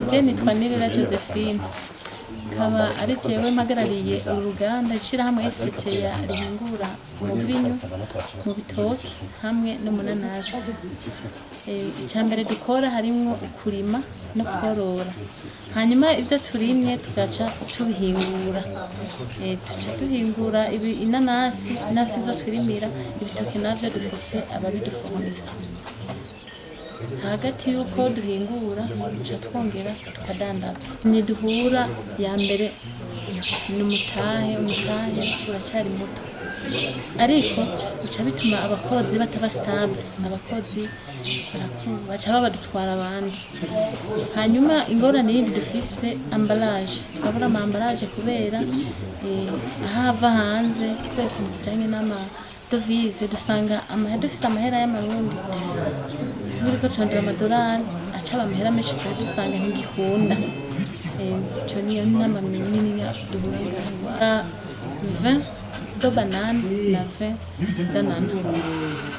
Je nitwa Nirera Josephine kaba ari jewe mpagarariye uruganda ishirahamwe STEA rihingura umuvinyu mu bitoki hamwe no mu nanasi. Icambere dukora harimwo ukurima no korora, hanyuma ivyo turimye tugaca tubihingura. Tuca duhingura inanasi zo twirimira, ibitoki navyo dufise ababidufunisa. Hagati yuko duhingura duca twongera tukadandaza. Niduhura ya mbere n'umutahe uracari muto, ariko bica bituma abakozi bataba stable, abakozi baca babadutwara abandi. Hanyuma ingorane yindi dufise emballage, twabura ama emballage kubera ahava hanze kubera ikintu kijanye n'amadovize, dusanga dufise amahera y'amarundi turiko turondera amadolari acaba amahera menshi cyane, dusanga ntigikunda. Ico niyo nama minini duhura ngaho. 20 de banane na 20 d'ananas.